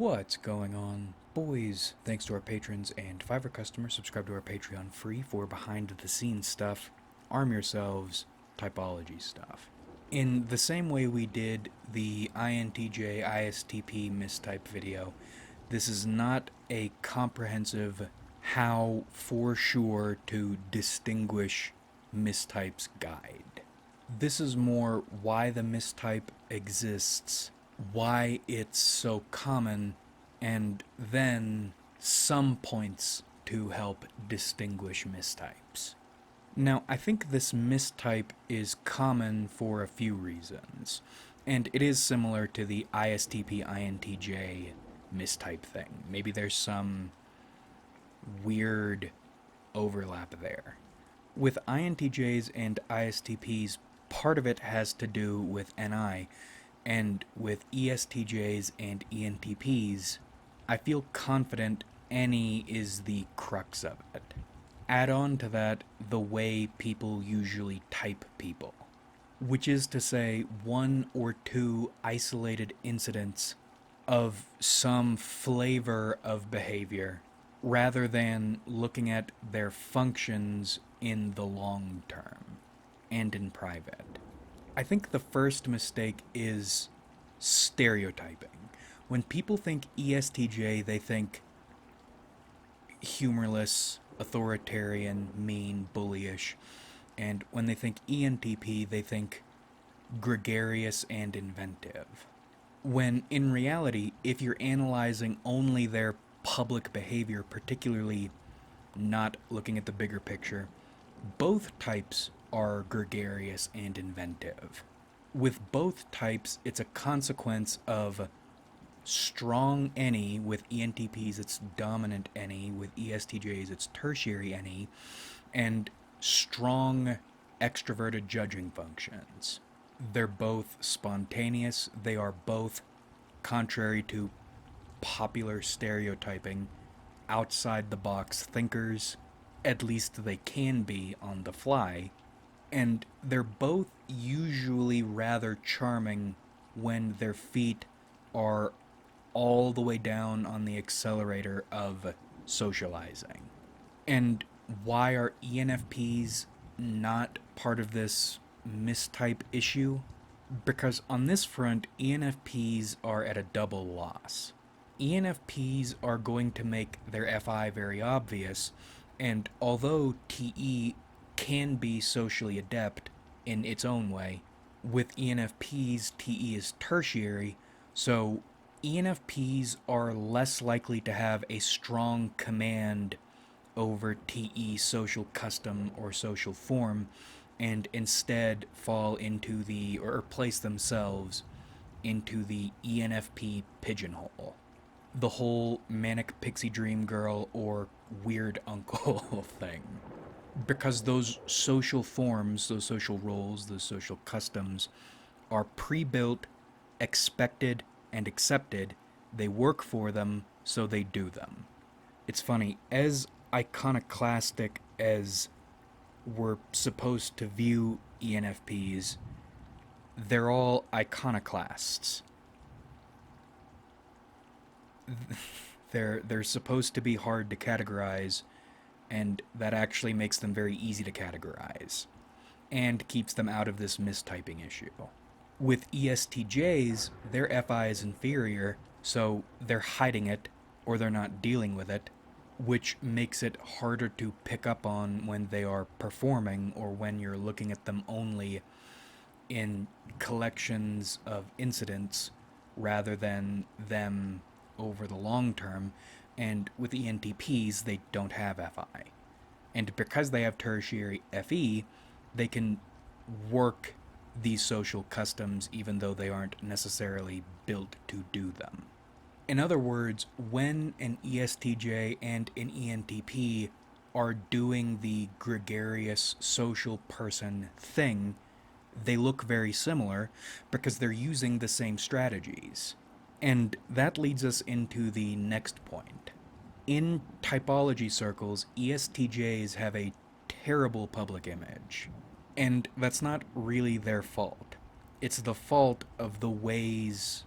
What's going on, boys? Thanks to our patrons and Fiverr customers, subscribe to our Patreon free for behind-the-scenes stuff, arm yourselves, typology stuff. In the same way we did the INTJ-ISTP mistype video, this is not a comprehensive how for sure to distinguish mistypes guide. This is more why the mistype exists, why it's so common, and then some points to help distinguish mistypes. Now, I think this mistype is common for a few reasons, and it is similar to the ISTP-INTJ mistype thing. Maybe there's some weird overlap there. With INTJs and ISTPs, part of it has to do with NI, and with ESTJs and ENTPs, I feel confident NE is the crux of it. Add on to that the way people usually type people, which is to say one or two isolated incidents of some flavor of behavior rather than looking at their functions in the long term and in private. I think the first mistake is stereotyping. When people think ESTJ, they think humorless, authoritarian, mean, bullyish. And when they think ENTP, they think gregarious and inventive. When in reality, if you're analyzing only their public behavior, particularly not looking at the bigger picture, both types are gregarious and inventive. With both types, it's a consequence of strong NE. With ENTPs, it's dominant NE. With ESTJs, it's tertiary NE. And strong extroverted judging functions. They're both spontaneous. They are both, contrary to popular stereotyping, outside the box thinkers. At least they can be on the fly. And they're both usually rather charming when their feet are all the way down on the accelerator of socializing. And why are ENFPs not part of this mistype issue? Because on this front, ENFPs are at a double loss. ENFPs are going to make their FI very obvious, and although TE can be socially adept in its own way, with ENFPs, TE is tertiary, so ENFPs are less likely to have a strong command over TE social custom or social form, and instead fall into the, or place themselves into the ENFP pigeonhole. The whole manic pixie dream girl or weird uncle thing. Because those social forms, those social roles, those social customs are pre-built, expected, and accepted. They work for them, so they do them. It's funny, as iconoclastic as we're supposed to view ENFPs, they're all iconoclasts. They're supposed to be hard to categorize, and that actually makes them very easy to categorize, and keeps them out of this mistyping issue. With ESTJs, their FI is inferior, so they're hiding it, or they're not dealing with it, which makes it harder to pick up on when they are performing, or when you're looking at them only in collections of incidents, rather than them over the long term. And with ENTPs, they don't have FI. And because they have tertiary FE, they can work these social customs even though they aren't necessarily built to do them. In other words, when an ESTJ and an ENTP are doing the gregarious social person thing, they look very similar because they're using the same strategies. And that leads us into the next point. In typology circles, ESTJs have a terrible public image. And that's not really their fault. It's the fault of the ways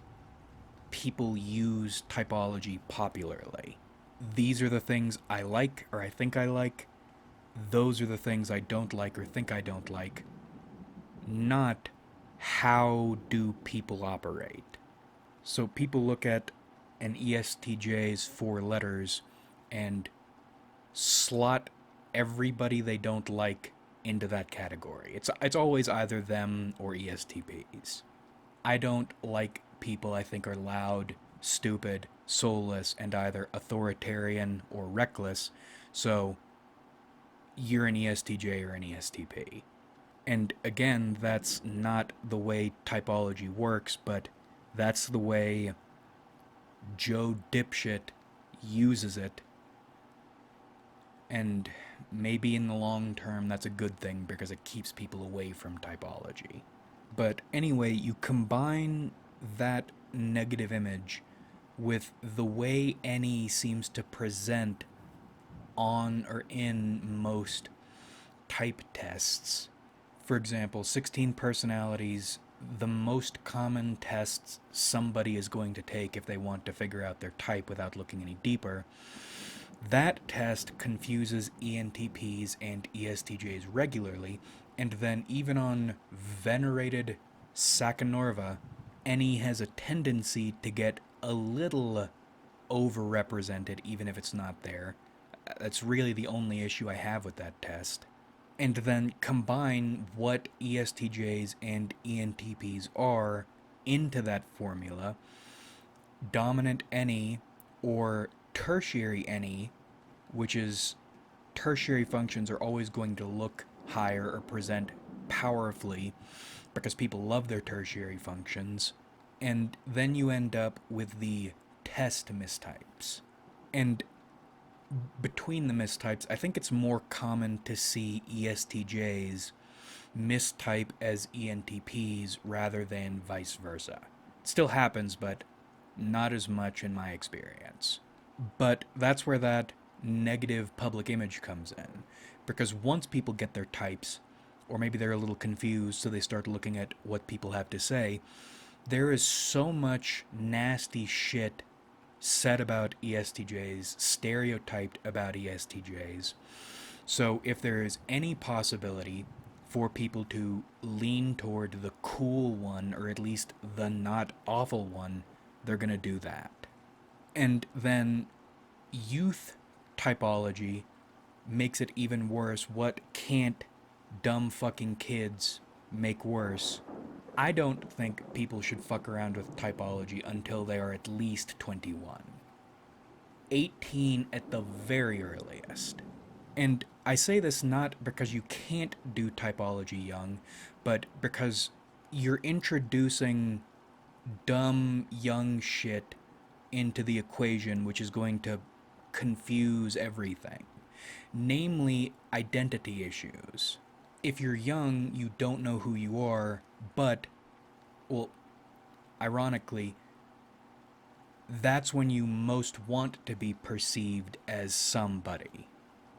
people use typology popularly. These are the things I like or I think I like. Those are the things I don't like or think I don't like. Not how do people operate. So people look at an ESTJ's 4 letters and slot everybody they don't like into that category. It's always either them or ESTPs. I don't like people I think are loud, stupid, soulless, and either authoritarian or reckless. So you're an ESTJ or an ESTP. And again, that's not the way typology works, but that's the way Joe Dipshit uses it. And maybe in the long term, that's a good thing because it keeps people away from typology. But anyway, you combine that negative image with the way NE seems to present on or in most type tests. For example, 16 personalities, the most common tests somebody is going to take if they want to figure out their type without looking any deeper. That test confuses ENTPs and ESTJs regularly, and then even on venerated Sakhanorva, NE has a tendency to get a little overrepresented even if it's not there. That's really the only issue I have with that test. And then combine what ESTJs and ENTPs are into that formula. Dominant NE or tertiary NE, which is tertiary functions are always going to look higher or present powerfully because people love their tertiary functions. And then you end up with the test mistypes. And between the mistypes, I think it's more common to see ESTJs mistype as ENTPs rather than vice versa. It still happens, but not as much in my experience. But that's where that negative public image comes in. Because once people get their types, or maybe they're a little confused, so they start looking at what people have to say, there is so much nasty shit said about ESTJs, stereotyped about ESTJs. So if there is any possibility for people to lean toward the cool one, or at least the not awful one, they're going to do that. And then youth typology makes it even worse. What can't dumb fucking kids make worse? I don't think people should fuck around with typology until they are at least 21. 18 at the very earliest. And I say this not because you can't do typology young, but because you're introducing dumb young shit into the equation, which is going to confuse everything. Namely, identity issues. If you're young, you don't know who you are, but, well, ironically, that's when you most want to be perceived as somebody.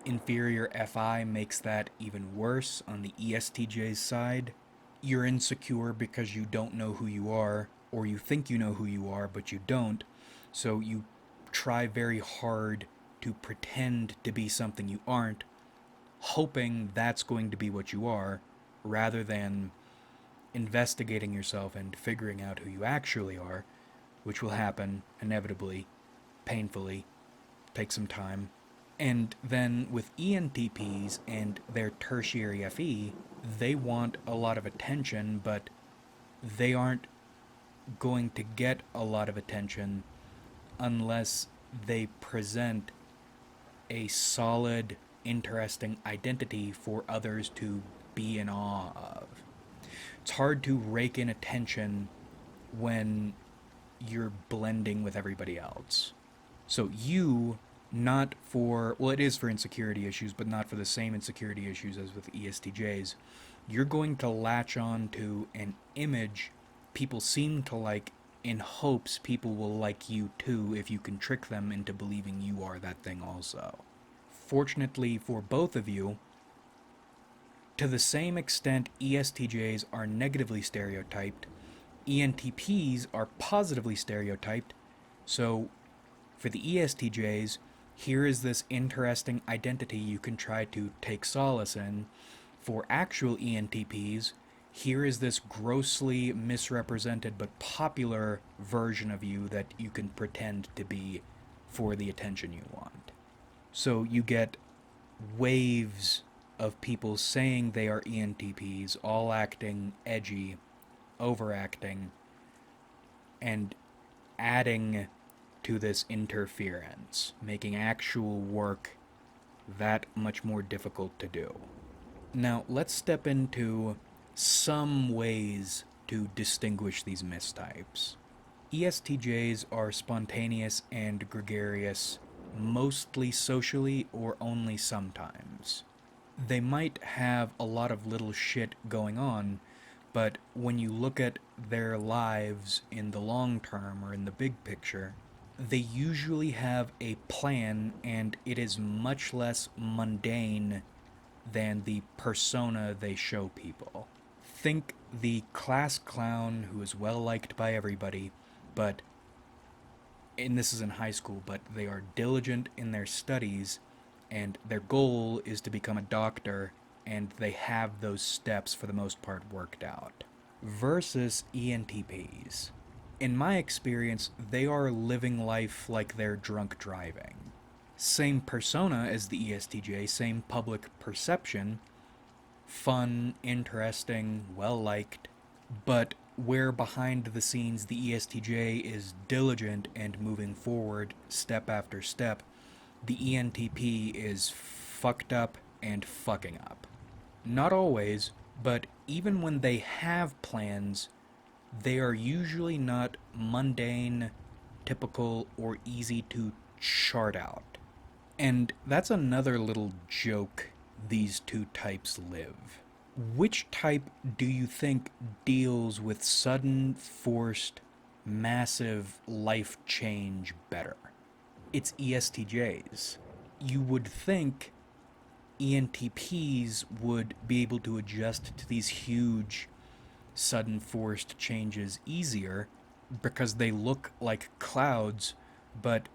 Inferior FI makes that even worse on the ESTJ's side. You're insecure because you don't know who you are, or you think you know who you are, but you don't, so you try very hard to pretend to be something you aren't, hoping that's going to be what you are, rather than investigating yourself and figuring out who you actually are, which will happen inevitably, painfully, take some time. And then with ENTPs and their tertiary FE, they want a lot of attention, but they aren't going to get a lot of attention unless they present a solid, interesting identity for others to be in awe of. It's hard to rake in attention when you're blending with everybody else. So you, not for, well, it is for insecurity issues, but not for the same insecurity issues as with ESTJs, you're going to latch on to an image people seem to like in hopes people will like you too if you can trick them into believing you are that thing also. Fortunately for both of you, to the same extent ESTJs are negatively stereotyped, ENTPs are positively stereotyped, so for the ESTJs, here is this interesting identity you can try to take solace in. For actual ENTPs, here is this grossly misrepresented but popular version of you that you can pretend to be for the attention you want. So you get waves of people saying they are ENTPs, all acting edgy, overacting, and adding to this interference, making actual work that much more difficult to do. Now, let's step into some ways to distinguish these mistypes. ESTJs are spontaneous and gregarious, mostly socially or only sometimes. They might have a lot of little shit going on, but when you look at their lives in the long term or in the big picture, they usually have a plan and it is much less mundane than the persona they show people. Think the class clown who is well liked by everybody, but, and this is in high school, but they are diligent in their studies and their goal is to become a doctor and they have those steps for the most part worked out. Versus ENTPs. In my experience, they are living life like they're drunk driving. Same persona as the ESTJ, same public perception, fun, interesting, well liked, but where behind the scenes the ESTJ is diligent and moving forward step after step, the ENTP is fucked up and fucking up. Not always, but even when they have plans, they are usually not mundane, typical, or easy to chart out. And that's another little joke these two types live. Which type do you think deals with sudden, forced, massive life change better? It's ESTJs. You would think ENTPs would be able to adjust to these huge, sudden, forced changes easier because they look like clouds, but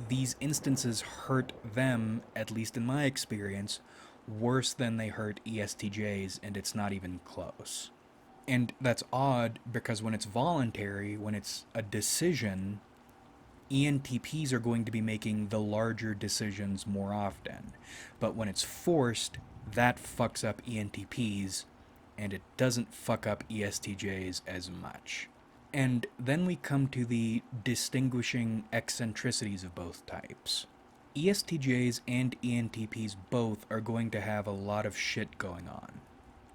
these instances hurt them, at least in my experience, worse than they hurt ESTJs, and it's not even close. And that's odd because when it's voluntary, when it's a decision, ENTPs are going to be making the larger decisions more often. But when it's forced, that fucks up ENTPs, and it doesn't fuck up ESTJs as much. And then we come to the distinguishing eccentricities of both types. ESTJs and ENTPs both are going to have a lot of shit going on.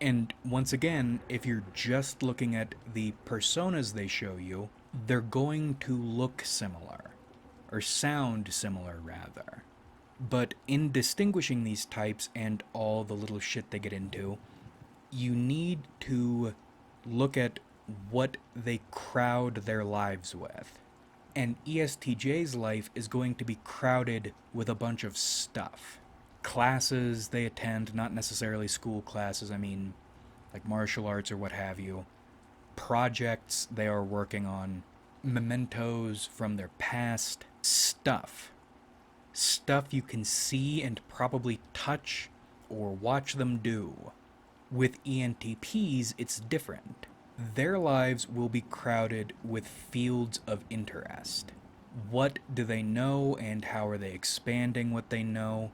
And once again, if you're just looking at the personas they show you, they're going to look similar, or sound similar rather. But in distinguishing these types and all the little shit they get into, you need to look at what they crowd their lives with. And ESTJ's life is going to be crowded with a bunch of stuff. Classes they attend, not necessarily school classes, I mean, like martial arts or what have you. Projects they are working on. Mementos from their past. Stuff. Stuff you can see and probably touch or watch them do. With ENTPs, it's different. Their lives will be crowded with fields of interest. What do they know and how are they expanding what they know?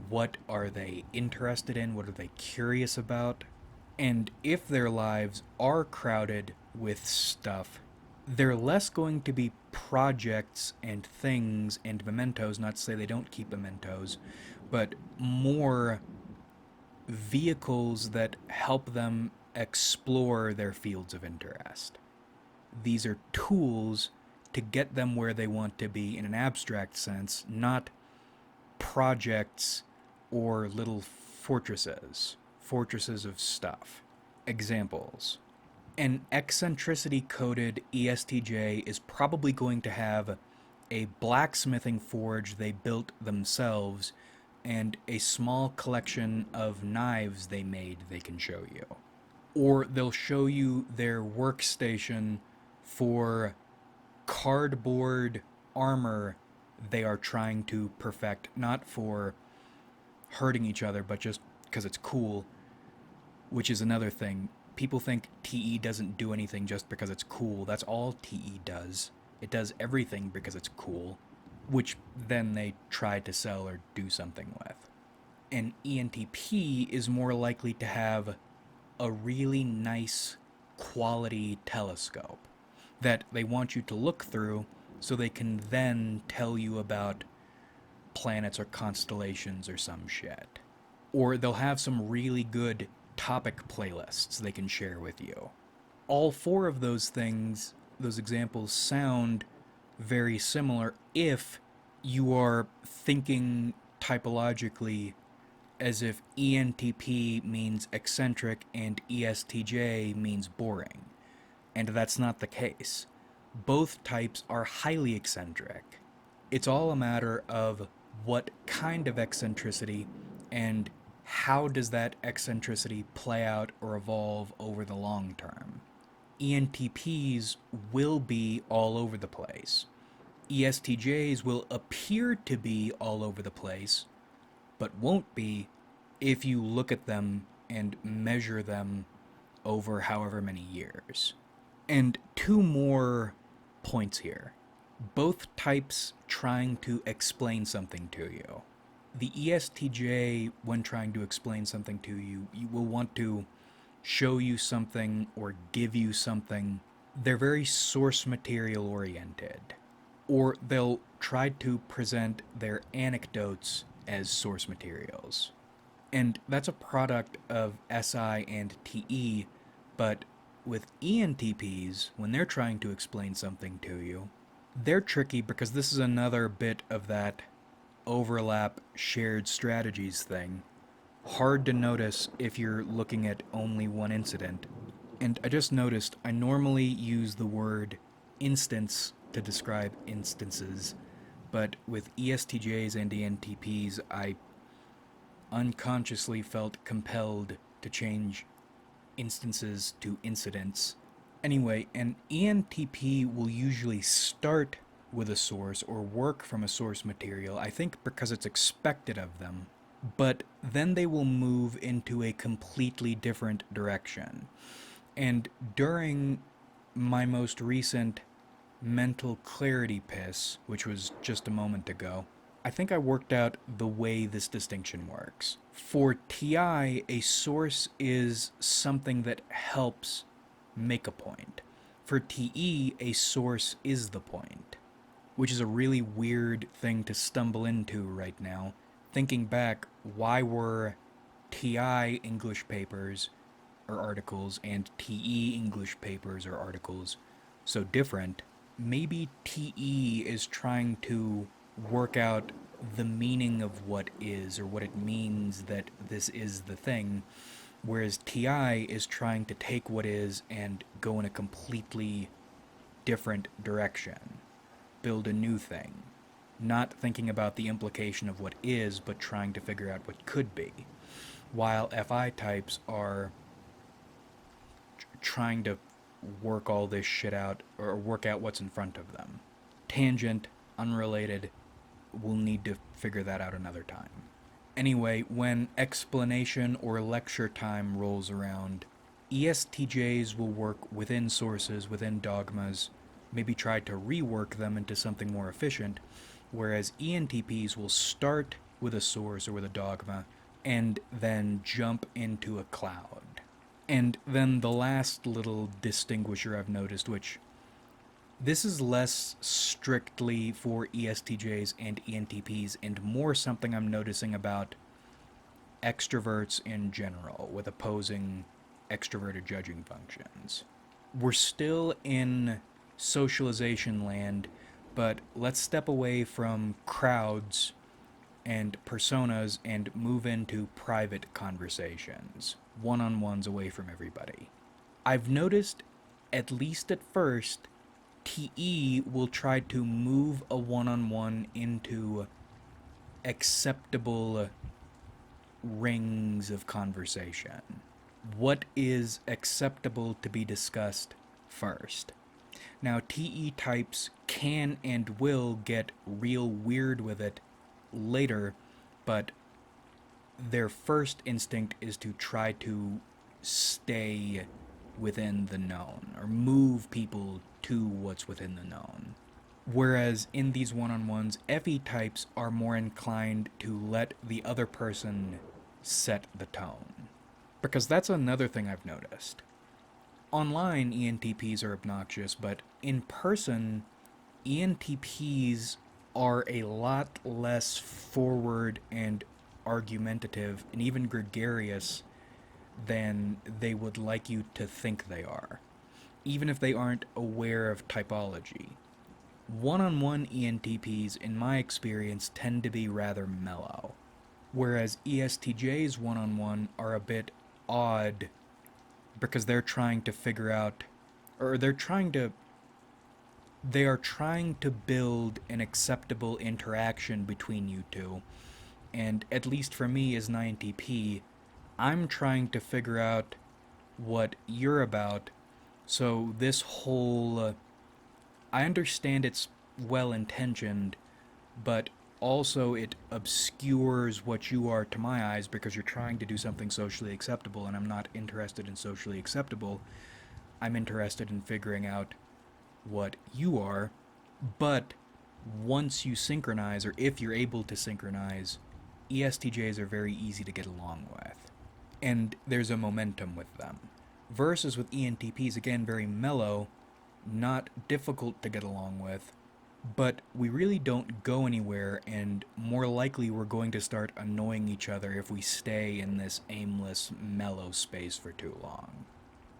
What are they interested in? What are they curious about? And if their lives are crowded with stuff, they're less going to be projects and things and mementos, not to say they don't keep mementos, but more vehicles that help them explore their fields of interest. These are tools to get them where they want to be in an abstract sense, not projects or little fortresses of stuff. Examples. An eccentricity-coded ESTJ is probably going to have a blacksmithing forge they built themselves and a small collection of knives they made they can show you. Or they'll show you their workstation for cardboard armor they are trying to perfect, not for hurting each other, but just because it's cool, which is another thing. People think TE doesn't do anything just because it's cool. That's all TE does. It does everything because it's cool, which then they try to sell or do something with. An ENTP is more likely to have a really nice quality telescope that they want you to look through so they can then tell you about planets or constellations or some shit. Or they'll have some really good topic playlists they can share with you. All four of those things, those examples, sound very similar if you are thinking typologically as if ENTP means eccentric and ESTJ means boring. And that's not the case. Both types are highly eccentric. It's all a matter of what kind of eccentricity and how does that eccentricity play out or evolve over the long term. ENTPs will be all over the place. ESTJs will appear to be all over the place, but won't be if you look at them and measure them over however many years. And two more points here. Both types trying to explain something to you. The ESTJ, when trying to explain something to you, you will want to show you something or give you something. They're very source material oriented. Or they'll try to present their anecdotes as source materials. And that's a product of SI and TE, but with ENTPs, when they're trying to explain something to you, they're tricky because this is another bit of that overlap shared strategies thing. Hard to notice if you're looking at only one incident. And I just noticed I normally use the word instance to describe instances, but with ESTJs and ENTPs, I unconsciously felt compelled to change instances to incidents. Anyway, an ENTP will usually start with a source or work from a source material, I think because it's expected of them, but then they will move into a completely different direction. And during my most recent mental clarity piss, which was just a moment ago, I think I worked out the way this distinction works. For TI, a source is something that helps make a point. For TE, a source is the point, which is a really weird thing to stumble into right now. Thinking back, why were TI English papers or articles and TE English papers or articles so different? Maybe TE is trying to work out the meaning of what is, or what it means that this is the thing, whereas TI is trying to take what is and go in a completely different direction, build a new thing, not thinking about the implication of what is, but trying to figure out what could be, while FI types are trying to work all this shit out, or work out what's in front of them. Tangent, unrelated, we'll need to figure that out another time. Anyway, when explanation or lecture time rolls around, ESTJs will work within sources, within dogmas, maybe try to rework them into something more efficient, whereas ENTPs will start with a source or with a dogma and then jump into a cloud. And then the last little distinguisher I've noticed, which this is less strictly for ESTJs and ENTPs and more something I'm noticing about extroverts in general with opposing extroverted judging functions. We're still in socialization land, but let's step away from crowds and personas and move into private conversations, one-on-ones away from everybody. I've noticed, at least at first, TE will try to move a one-on-one into acceptable rings of conversation. what is acceptable to be discussed first. Now, TE types can and will get real weird with it later, but their first instinct is to try to stay within the known or move people to what's within the known. Whereas in these one on ones, FE types are more inclined to let the other person set the tone. Because that's another thing I've noticed. Online, ENTPs are obnoxious, but in person, ENTPs are a lot less forward and argumentative and even gregarious than they would like you to think they are, even if they aren't aware of typology. One on one ENTPs, in my experience, tend to be rather mellow, whereas ESTJs one on one are a bit odd because they're trying to figure out, or they are trying to build an acceptable interaction between you two. And at least for me as an INTP, I'm trying to figure out what you're about. So this whole, I understand it's well intentioned, but also it obscures what you are to my eyes because you're trying to do something socially acceptable, and I'm not interested in socially acceptable. I'm interested in figuring out what you are, but once you synchronize, or if you're able to synchronize, ESTJs are very easy to get along with. And there's a momentum with them. Versus with ENTPs, again, very mellow, not difficult to get along with, but we really don't go anywhere, and more likely we're going to start annoying each other if we stay in this aimless, mellow space for too long.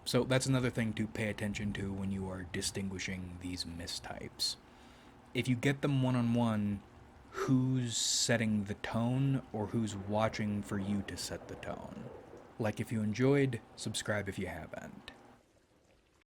So that's another thing to pay attention to when you are distinguishing these mistypes. If you get them one on one, who's setting the tone or who's watching for you to set the tone? Like if you enjoyed, subscribe if you haven't.